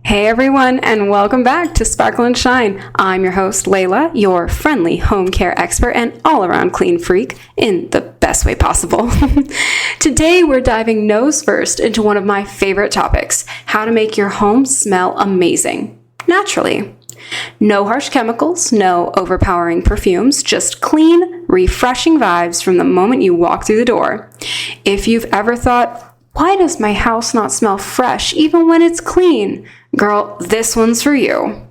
Hey everyone, and welcome back to Sparkle and Shine. I'm your host, Laila, your friendly home care expert and all-around clean freak in the best way possible. Today, we're diving nose first into one of my favorite topics, how to make your home smell amazing, naturally. No harsh chemicals, no overpowering perfumes, just clean, refreshing vibes from the moment you walk through the door. If you've ever thought, why does my house not smell fresh even when it's clean? Girl, this one's for you.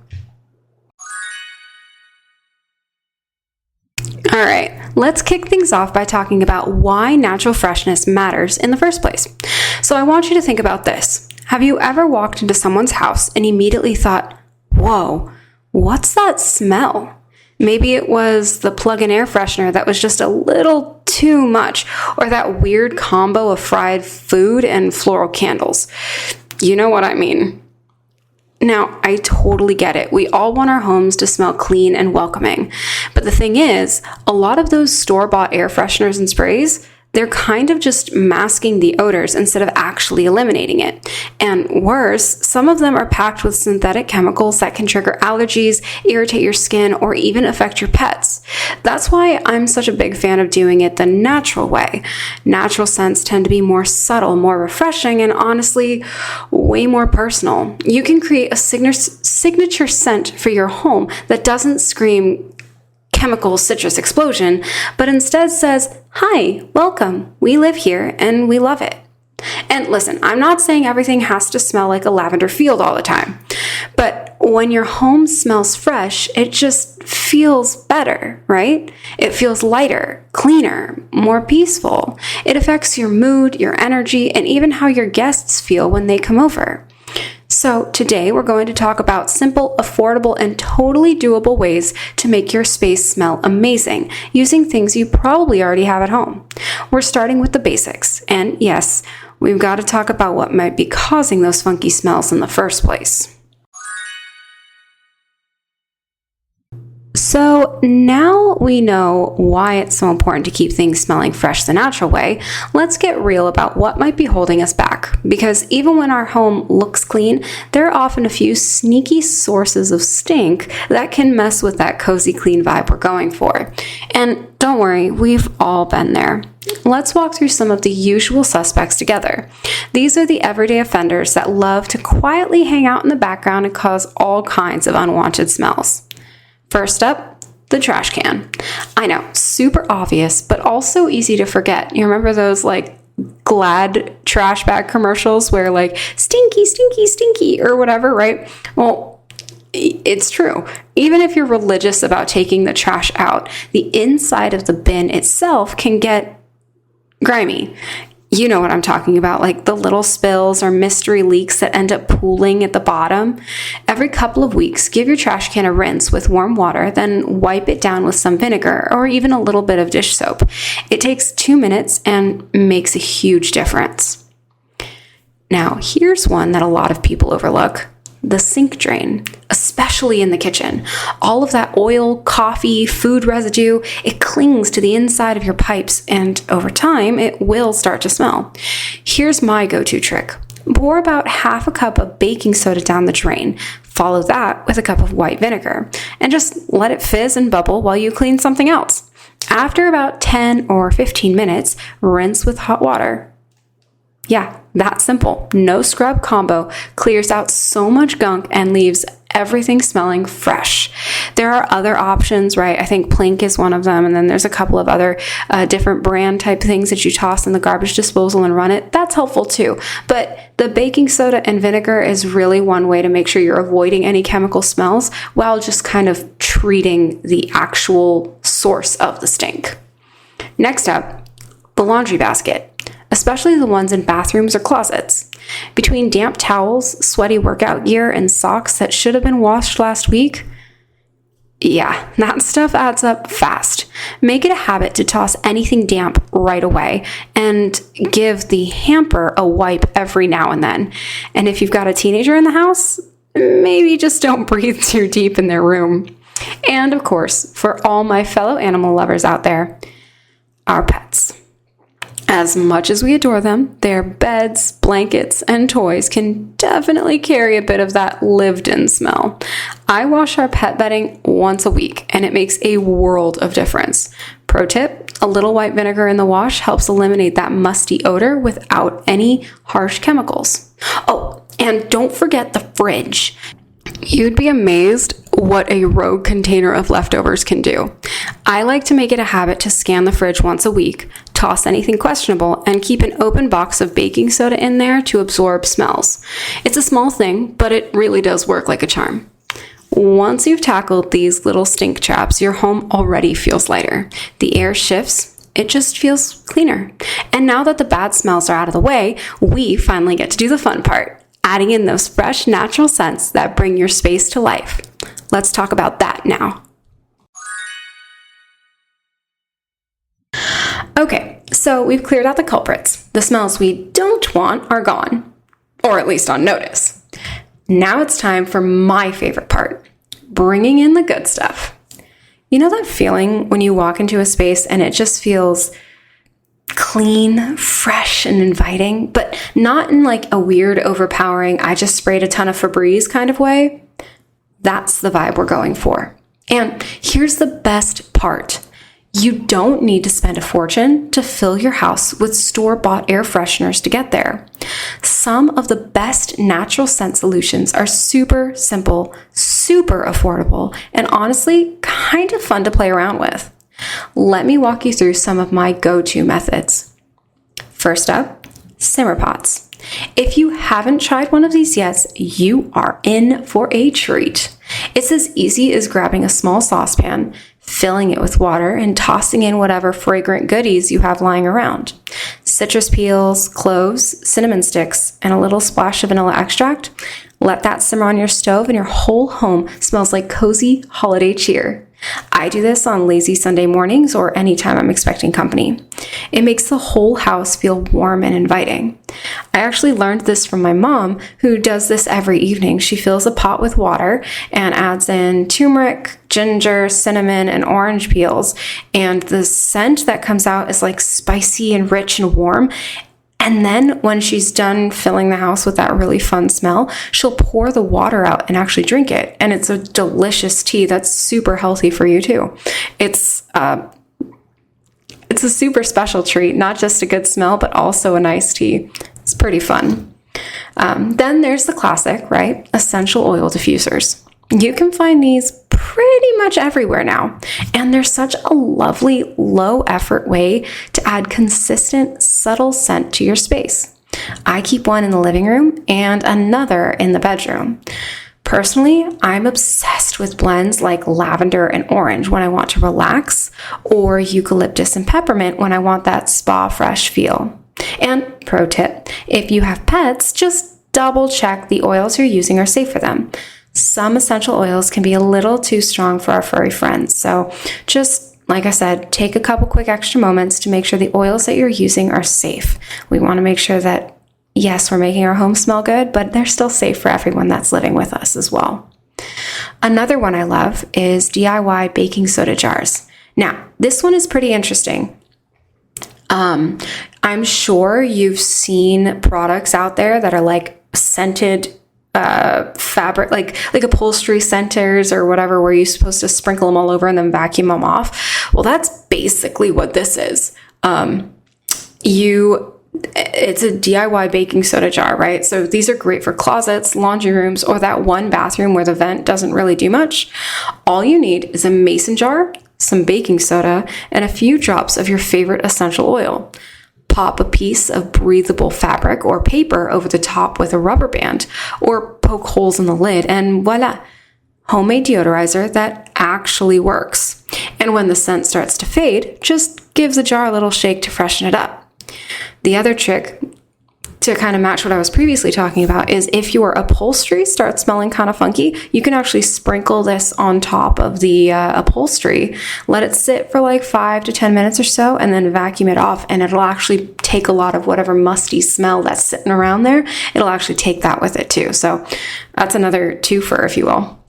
All right, let's kick things off by talking about why natural freshness matters in the first place. So I want you to think about this. Have you ever walked into someone's house and immediately thought, whoa, what's that smell? Maybe it was the plug-in air freshener that was just a little too much, or that weird combo of fried food and floral candles. You know what I mean. Now, I totally get it. We all want our homes to smell clean and welcoming. But the thing is, a lot of those store-bought air fresheners and sprays, they're kind of just masking the odors instead of actually eliminating it. And worse, some of them are packed with synthetic chemicals that can trigger allergies, irritate your skin, or even affect your pets. That's why I'm such a big fan of doing it the natural way. Natural scents tend to be more subtle, more refreshing, and honestly, way more personal. You can create a signature scent for your home that doesn't scream chemical citrus explosion, but instead says, hi, welcome, we live here and we love it. And listen, I'm not saying everything has to smell like a lavender field all the time, but when your home smells fresh, it just feels better, right? It feels lighter, cleaner, more peaceful. It affects your mood, your energy, and even how your guests feel when they come over. So today we're going to talk about simple, affordable, and totally doable ways to make your space smell amazing using things you probably already have at home. We're starting with the basics, and yes, we've got to talk about what might be causing those funky smells in the first place. So now we know why it's so important to keep things smelling fresh the natural way. Let's get real about what might be holding us back. Because even when our home looks clean, there are often a few sneaky sources of stink that can mess with that cozy clean vibe we're going for. And don't worry, we've all been there. Let's walk through some of the usual suspects together. These are the everyday offenders that love to quietly hang out in the background and cause all kinds of unwanted smells. First up, the trash can. I know, super obvious, but also easy to forget. You remember those Glad trash bag commercials where stinky, stinky, stinky, or whatever, right? Well, it's true. Even if you're religious about taking the trash out, the inside of the bin itself can get grimy. You know what I'm talking about, like the little spills or mystery leaks that end up pooling at the bottom. Every couple of weeks, give your trash can a rinse with warm water, then wipe it down with some vinegar or even a little bit of dish soap. It takes 2 minutes and makes a huge difference. Now, here's one that a lot of people overlook. The sink drain, especially in the kitchen. All of that oil, coffee, food residue, it clings to the inside of your pipes, and over time, it will start to smell. Here's my go-to trick. Pour about half a cup of baking soda down the drain. Follow that with a cup of white vinegar, and just let it fizz and bubble while you clean something else. After about 10 or 15 minutes, rinse with hot water. Yeah, that simple. No scrub combo clears out so much gunk and leaves everything smelling fresh. There are other options, right? I think Plink is one of them, and then there's a couple of other different brand type things that you toss in the garbage disposal and run it. That's helpful too. But the baking soda and vinegar is really one way to make sure you're avoiding any chemical smells while just kind of treating the actual source of the stink. Next up, the laundry basket. Especially the ones in bathrooms or closets. Between damp towels, sweaty workout gear, and socks that should have been washed last week, yeah, that stuff adds up fast. Make it a habit to toss anything damp right away and give the hamper a wipe every now and then. And if you've got a teenager in the house, maybe just don't breathe too deep in their room. And of course, for all my fellow animal lovers out there, our pets. As much as we adore them, their beds, blankets, and toys can definitely carry a bit of that lived-in smell. I wash our pet bedding once a week, and it makes a world of difference. Pro tip, a little white vinegar in the wash helps eliminate that musty odor without any harsh chemicals. Oh, and don't forget the fridge. You'd be amazed what a rogue container of leftovers can do. I like to make it a habit to scan the fridge once a week, toss anything questionable, and keep an open box of baking soda in there to absorb smells. It's a small thing, but it really does work like a charm. Once you've tackled these little stink traps, your home already feels lighter. The air shifts. It just feels cleaner. And now that the bad smells are out of the way, we finally get to do the fun part, adding in those fresh, natural scents that bring your space to life. Let's talk about that now. Okay, so we've cleared out the culprits. The smells we don't want are gone, or at least on notice. Now it's time for my favorite part, bringing in the good stuff. You know that feeling when you walk into a space and it just feels clean, fresh, and inviting, but not in like a weird, overpowering, I just sprayed a ton of Febreze kind of way? That's the vibe we're going for. And here's the best part. You don't need to spend a fortune to fill your house with store-bought air fresheners to get there. Some of the best natural scent solutions are super simple, super affordable, and honestly, kind of fun to play around with. Let me walk you through some of my go-to methods. First up, simmer pots. If you haven't tried one of these yet, you are in for a treat. It's as easy as grabbing a small saucepan, filling it with water, and tossing in whatever fragrant goodies you have lying around. Citrus peels, cloves, cinnamon sticks, and a little splash of vanilla extract. Let that simmer on your stove and your whole home smells like cozy holiday cheer. I do this on lazy Sunday mornings or anytime I'm expecting company. It makes the whole house feel warm and inviting. I actually learned this from my mom, who does this every evening. She fills a pot with water and adds in turmeric, ginger, cinnamon, and orange peels. And the scent that comes out is like spicy and rich and warm. And then when she's done filling the house with that really fun smell, she'll pour the water out and actually drink it. And it's a delicious tea that's super healthy for you too. It's a super special treat, not just a good smell, but also a nice tea. It's pretty fun. Then there's the classic, right? Essential oil diffusers. You can find these pretty much everywhere now, and they're such a lovely, low-effort way to add consistent, subtle scent to your space. I keep one in the living room and another in the bedroom. Personally, I'm obsessed with blends like lavender and orange when I want to relax, or eucalyptus and peppermint when I want that spa fresh feel. And pro tip, if you have pets, just double check the oils you're using are safe for them. Some essential oils can be a little too strong for our furry friends, so just, like I said, take a couple quick extra moments to make sure the oils that you're using are safe. We want to make sure that, yes, we're making our home smell good, but they're still safe for everyone that's living with us as well. Another one I love is DIY baking soda jars. Now, this one is pretty interesting. I'm sure you've seen products out there that are like scented fabric, like upholstery scenters or whatever, where you're supposed to sprinkle them all over and then vacuum them off. Well, that's basically what this is. It's a DIY baking soda jar, right? So these are great for closets, laundry rooms, or that one bathroom where the vent doesn't really do much. All you need is a mason jar, some baking soda, and a few drops of your favorite essential oil. Pop a piece of breathable fabric or paper over the top with a rubber band, or poke holes in the lid, and voila, homemade deodorizer that actually works. And when the scent starts to fade, just give the jar a little shake to freshen it up. The other trick to kind of match what I was previously talking about is if your upholstery starts smelling kind of funky, you can actually sprinkle this on top of the upholstery, let it sit for like 5 to 10 minutes or so, and then vacuum it off, and it'll actually take a lot of whatever musty smell that's sitting around there. It'll actually take that with it too. So that's another twofer, if you will.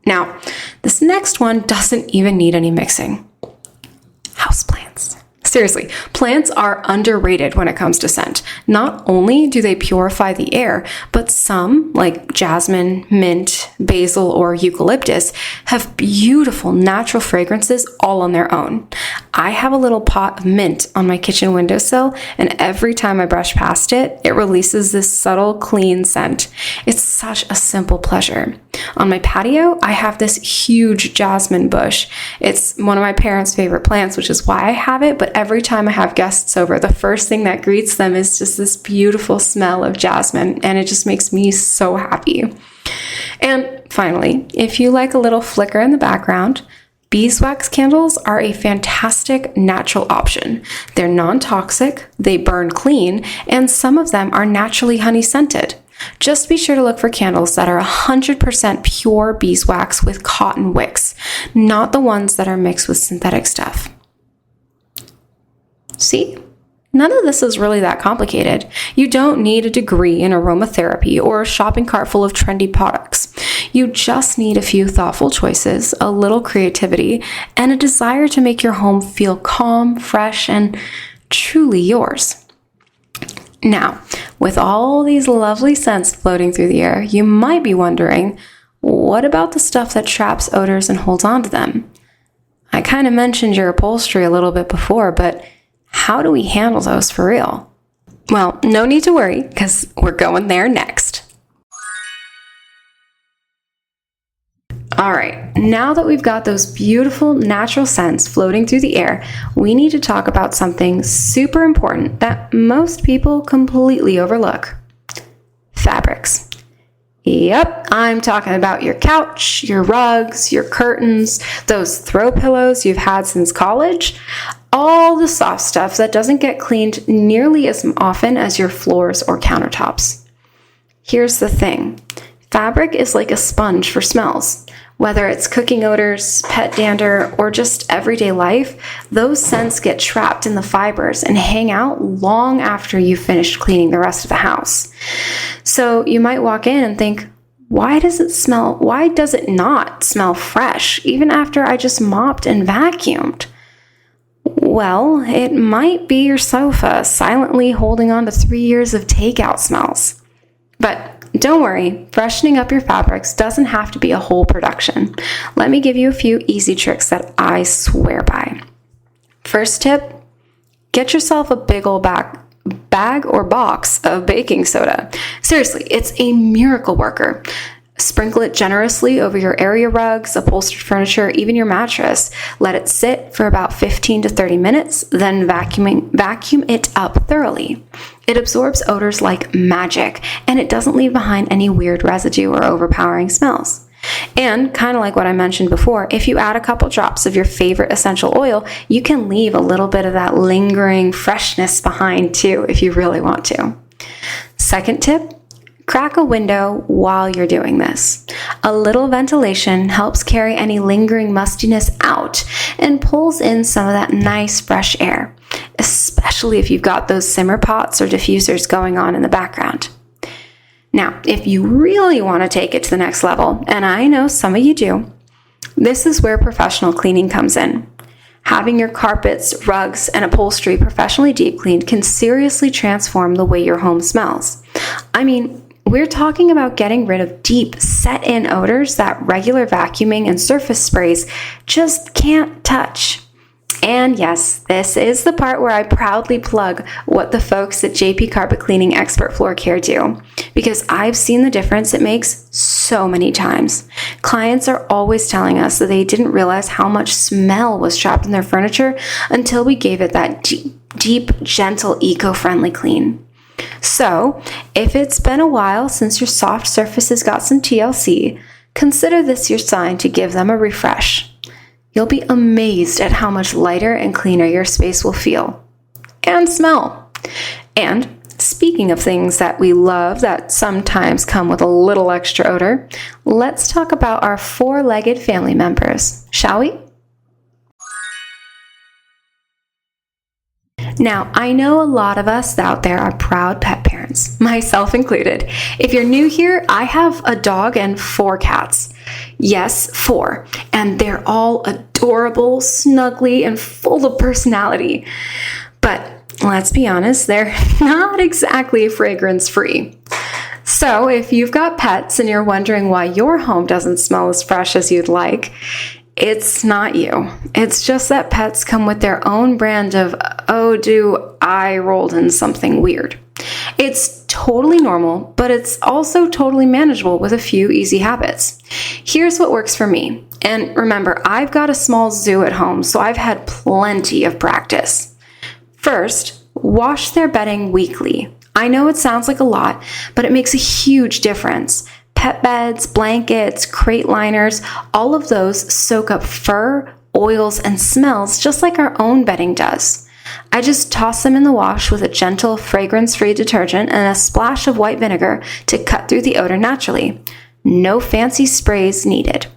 Now, this next one doesn't even need any mixing. Houseplants. Seriously, plants are underrated when it comes to scent. Not only do they purify the air, but some, like jasmine, mint, basil, or eucalyptus, have beautiful natural fragrances all on their own. I have a little pot of mint on my kitchen windowsill, and every time I brush past it, it releases this subtle, clean scent. It's such a simple pleasure. On my patio, I have this huge jasmine bush. It's one of my parents' favorite plants, which is why I have it, but every time I have guests over, the first thing that greets them is just this beautiful smell of jasmine, and it just makes me so happy. And finally, if you like a little flicker in the background, beeswax candles are a fantastic natural option. They're non-toxic, they burn clean, and some of them are naturally honey-scented. Just be sure to look for candles that are 100% pure beeswax with cotton wicks, not the ones that are mixed with synthetic stuff. See? None of this is really that complicated. You don't need a degree in aromatherapy or a shopping cart full of trendy products. You just need a few thoughtful choices, a little creativity, and a desire to make your home feel calm, fresh, and truly yours. Now, with all these lovely scents floating through the air, you might be wondering, what about the stuff that traps odors and holds on to them? I kind of mentioned your upholstery a little bit before, but how do we handle those for real? Well, no need to worry, because we're going there next. All right, now that we've got those beautiful natural scents floating through the air, we need to talk about something super important that most people completely overlook. Fabrics. Yep, I'm talking about your couch, your rugs, your curtains, those throw pillows you've had since college, all the soft stuff that doesn't get cleaned nearly as often as your floors or countertops. Here's the thing. Fabric is like a sponge for smells. Whether it's cooking odors, pet dander, or just everyday life, those scents get trapped in the fibers and hang out long after you've finished cleaning the rest of the house. So you might walk in and think, why does it not smell fresh, even after I just mopped and vacuumed? Well, it might be your sofa silently holding on to 3 years of takeout smells. But don't worry, freshening up your fabrics doesn't have to be a whole production. Let me give you a few easy tricks that I swear by. First tip, get yourself a big old bag or box of baking soda. Seriously, it's a miracle worker. Sprinkle it generously over your area rugs, upholstered furniture, even your mattress. Let it sit for about 15 to 30 minutes, then vacuum it up thoroughly. It absorbs odors like magic, and it doesn't leave behind any weird residue or overpowering smells. And kind of like what I mentioned before, if you add a couple drops of your favorite essential oil, you can leave a little bit of that lingering freshness behind too, if you really want to. Second tip, crack a window while you're doing this. A little ventilation helps carry any lingering mustiness out and pulls in some of that nice fresh air, especially if you've got those simmer pots or diffusers going on in the background. Now, if you really want to take it to the next level, and I know some of you do, this is where professional cleaning comes in. Having your carpets, rugs, and upholstery professionally deep cleaned can seriously transform the way your home smells. I mean, we're talking about getting rid of deep, set-in odors that regular vacuuming and surface sprays just can't touch. And yes, this is the part where I proudly plug what the folks at JP Carpet Cleaning Expert Floor Care do, because I've seen the difference it makes so many times. Clients are always telling us that they didn't realize how much smell was trapped in their furniture until we gave it that deep, gentle, eco-friendly clean. So, if it's been a while since your soft surfaces got some TLC, consider this your sign to give them a refresh. You'll be amazed at how much lighter and cleaner your space will feel and smell. And speaking of things that we love that sometimes come with a little extra odor, let's talk about our four-legged family members, shall we? Now, I know a lot of us out there are proud pet parents, myself included. If you're new here, I have a dog and 4 cats. Yes, 4. And they're all adorable, snuggly, and full of personality. But let's be honest, they're not exactly fragrance-free. So if you've got pets and you're wondering why your home doesn't smell as fresh as you'd like, it's not you. It's just that pets come with their own brand of, oh, do I rolled in something weird. It's totally normal, but it's also totally manageable with a few easy habits. Here's what works for me. And remember, I've got a small zoo at home, so I've had plenty of practice. First, wash their bedding weekly. I know it sounds like a lot, but it makes a huge difference. Pet beds, blankets, crate liners, all of those soak up fur, oils, and smells just like our own bedding does. I just toss them in the wash with a gentle, fragrance-free detergent and a splash of white vinegar to cut through the odor naturally. No fancy sprays needed.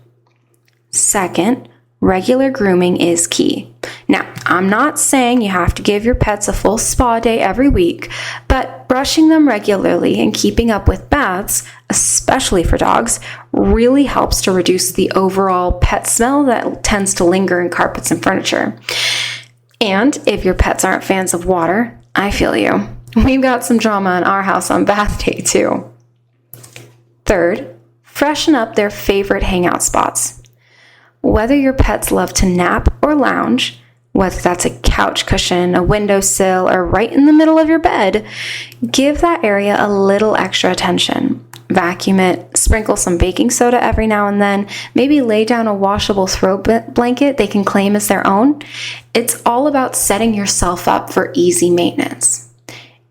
Second, regular grooming is key. Now, I'm not saying you have to give your pets a full spa day every week, but brushing them regularly and keeping up with baths, especially for dogs, really helps to reduce the overall pet smell that tends to linger in carpets and furniture. And if your pets aren't fans of water, I feel you. We've got some drama in our house on bath day too. Third, freshen up their favorite hangout spots. Whether your pets love to nap or lounge, whether that's a couch cushion, a windowsill, or right in the middle of your bed, give that area a little extra attention. Vacuum it, sprinkle some baking soda every now and then, maybe lay down a washable throw blanket they can claim as their own. It's all about setting yourself up for easy maintenance.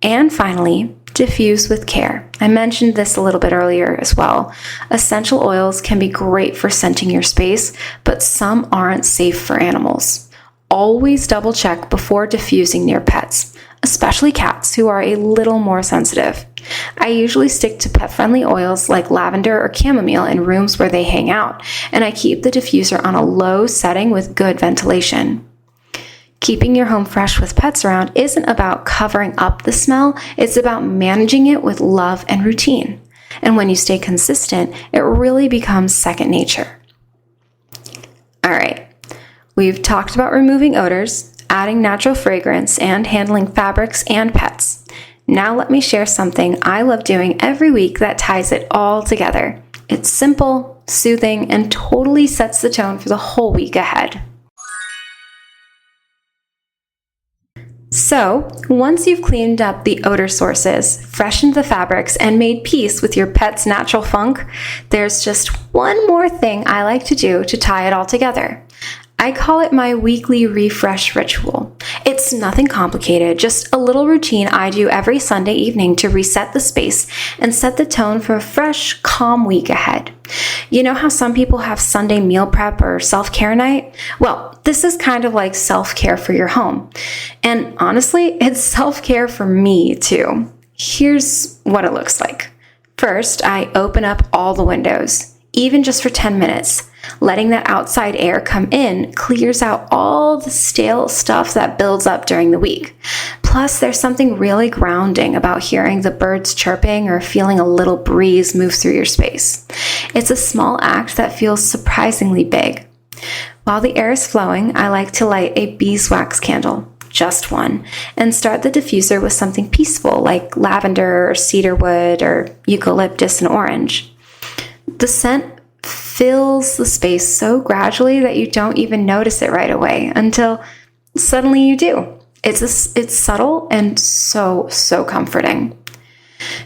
And finally, diffuse with care. I mentioned this a little bit earlier as well. Essential oils can be great for scenting your space, but some aren't safe for animals. Always double check before diffusing near pets, especially cats who are a little more sensitive. I usually stick to pet-friendly oils like lavender or chamomile in rooms where they hang out, and I keep the diffuser on a low setting with good ventilation. Keeping your home fresh with pets around isn't about covering up the smell, it's about managing it with love and routine. And when you stay consistent, it really becomes second nature. All right, we've talked about removing odors, adding natural fragrance, and handling fabrics and pets. Now let me share something I love doing every week that ties it all together. It's simple, soothing, and totally sets the tone for the whole week ahead. So, once you've cleaned up the odor sources, freshened the fabrics, and made peace with your pet's natural funk, there's just one more thing I like to do to tie it all together. I call it my weekly refresh ritual. It's nothing complicated, just a little routine I do every Sunday evening to reset the space and set the tone for a fresh, calm week ahead. You know how some people have Sunday meal prep or self-care night? Well, this is kind of like self-care for your home. And honestly, it's self-care for me too. Here's what it looks like. First, I open up all the windows, even just for 10 minutes. Letting that outside air come in clears out all the stale stuff that builds up during the week. Plus, there's something really grounding about hearing the birds chirping or feeling a little breeze move through your space. It's a small act that feels surprisingly big. While the air is flowing, I like to light a beeswax candle, just one, and start the diffuser with something peaceful like lavender or cedarwood or eucalyptus and orange. The scent fills the space so gradually that you don't even notice it right away until suddenly you do. It's subtle and so comforting.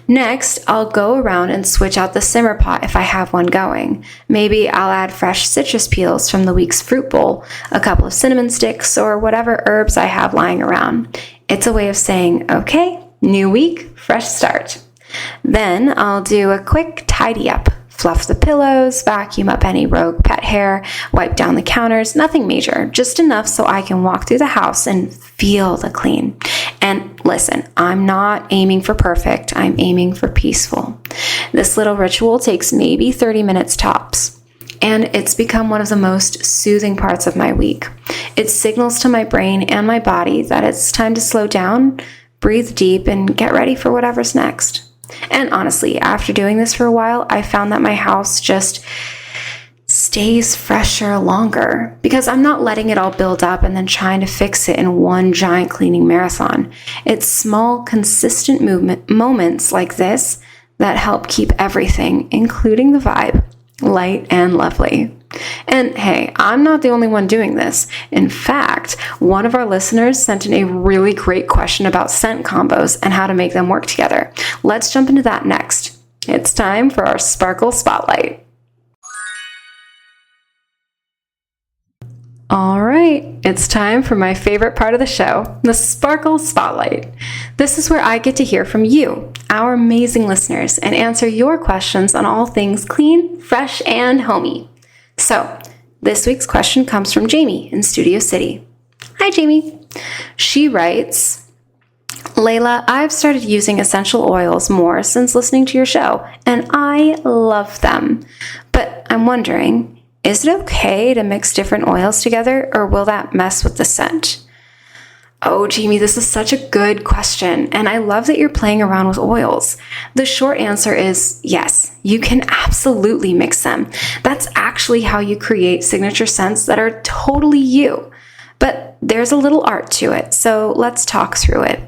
Next, I'll go around and switch out the simmer pot if I have one going. Maybe I'll add fresh citrus peels from the week's fruit bowl, a couple of cinnamon sticks, or whatever herbs I have lying around. It's a way of saying, okay, new week, fresh start. Then I'll do a quick tidy up. Fluff the pillows, vacuum up any rogue pet hair, wipe down the counters, nothing major, just enough so I can walk through the house and feel the clean. And listen, I'm not aiming for perfect, I'm aiming for peaceful. This little ritual takes maybe 30 minutes tops, and it's become one of the most soothing parts of my week. It signals to my brain and my body that it's time to slow down, breathe deep, and get ready for whatever's next. And honestly, after doing this for a while, I found that my house just stays fresher longer because I'm not letting it all build up and then trying to fix it in one giant cleaning marathon. It's small, consistent moments like this that help keep everything, including the vibe, light and lovely. And hey, I'm not the only one doing this. In fact, one of our listeners sent in a really great question about scent combos and how to make them work together. Let's jump into that next. It's time for our Sparkle Spotlight. All right, it's time for my favorite part of the show, the Sparkle Spotlight. This is where I get to hear from you, our amazing listeners, and answer your questions on all things clean, fresh, and homey. So, this week's question comes from Jamie in Studio City. Hi, Jamie. She writes, Laila, I've started using essential oils more since listening to your show, and I love them. But I'm wondering, is it okay to mix different oils together, or will that mess with the scent? Oh, Jamie, this is such a good question, and I love that you're playing around with oils. The short answer is yes, you can absolutely mix them. That's actually how you create signature scents that are totally you. But there's a little art to it, so let's talk through it.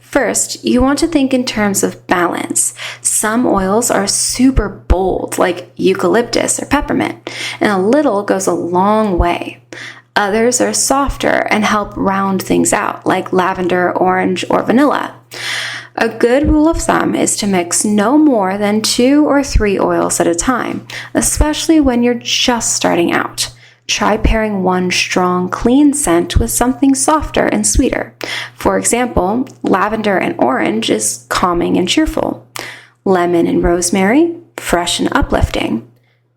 First, you want to think in terms of balance. Some oils are super bold, like eucalyptus or peppermint, and a little goes a long way. Others are softer and help round things out, like lavender, orange, or vanilla. A good rule of thumb is to mix no more than 2 or 3 oils at a time, especially when you're just starting out. Try pairing one strong, clean scent with something softer and sweeter. For example, lavender and orange is calming and cheerful. Lemon and rosemary, fresh and uplifting.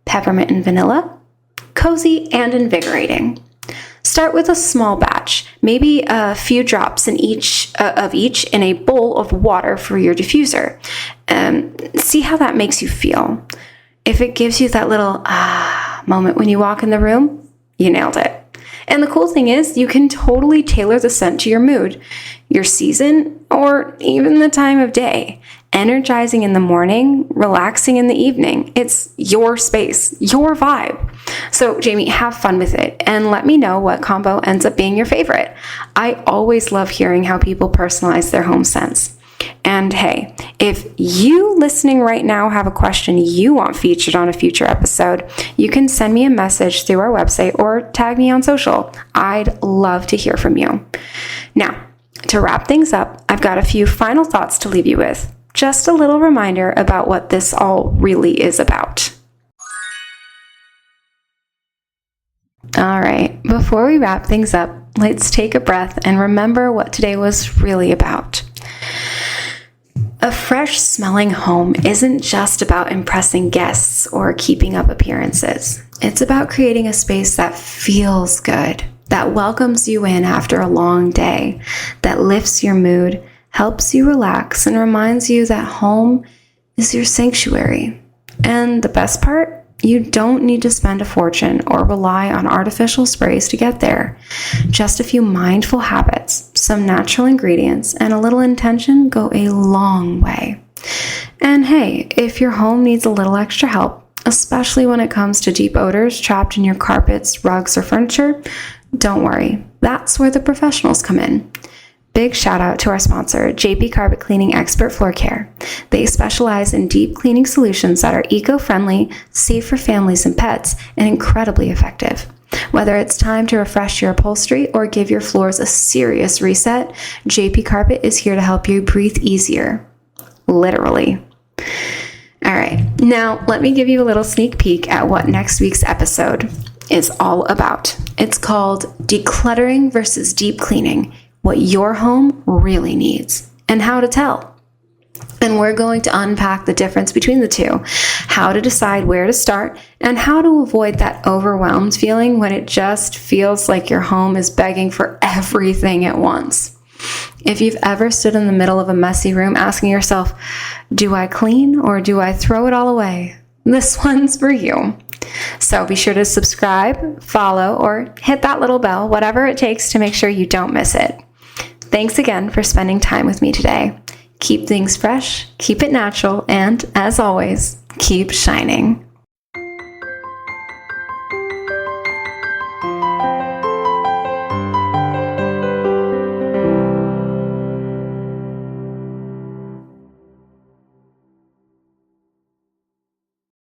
Peppermint and vanilla, cozy and invigorating. Start with a small batch, maybe a few drops in each in a bowl of water for your diffuser. See how that makes you feel. If it gives you that little moment when you walk in the room, you nailed it. And the cool thing is, you can totally tailor the scent to your mood, your season, or even the time of day. Energizing in the morning, relaxing in the evening. It's your space, your vibe. So, Jamie, have fun with it and let me know what combo ends up being your favorite. I always love hearing how people personalize their home scents. And hey, if you listening right now have a question you want featured on a future episode, you can send me a message through our website or tag me on social. I'd love to hear from you. Now, to wrap things up, I've got a few final thoughts to leave you with. Just a little reminder about what this all really is about. All right, before we wrap things up, let's take a breath and remember what today was really about. A fresh smelling home isn't just about impressing guests or keeping up appearances. It's about creating a space that feels good, that welcomes you in after a long day, that lifts your mood, helps you relax, and reminds you that home is your sanctuary. And the best part? You don't need to spend a fortune or rely on artificial sprays to get there. Just a few mindful habits, some natural ingredients, and a little intention go a long way. And hey, if your home needs a little extra help, especially when it comes to deep odors trapped in your carpets, rugs, or furniture, don't worry. That's where the professionals come in. Big shout out to our sponsor, JP Carpet Cleaning Expert Floor Care. They specialize in deep cleaning solutions that are eco-friendly, safe for families and pets, and incredibly effective. Whether it's time to refresh your upholstery or give your floors a serious reset, JP Carpet is here to help you breathe easier. Literally. All right, now let me give you a little sneak peek at what next week's episode is all about. It's called Decluttering versus Deep Cleaning. What your home really needs, and how to tell. And we're going to unpack the difference between the two, how to decide where to start, and how to avoid that overwhelmed feeling when it just feels like your home is begging for everything at once. If you've ever stood in the middle of a messy room asking yourself, do I clean or do I throw it all away? This one's for you. So be sure to subscribe, follow, or hit that little bell, whatever it takes to make sure you don't miss it. Thanks again for spending time with me today. Keep things fresh, keep it natural, and as always, keep shining.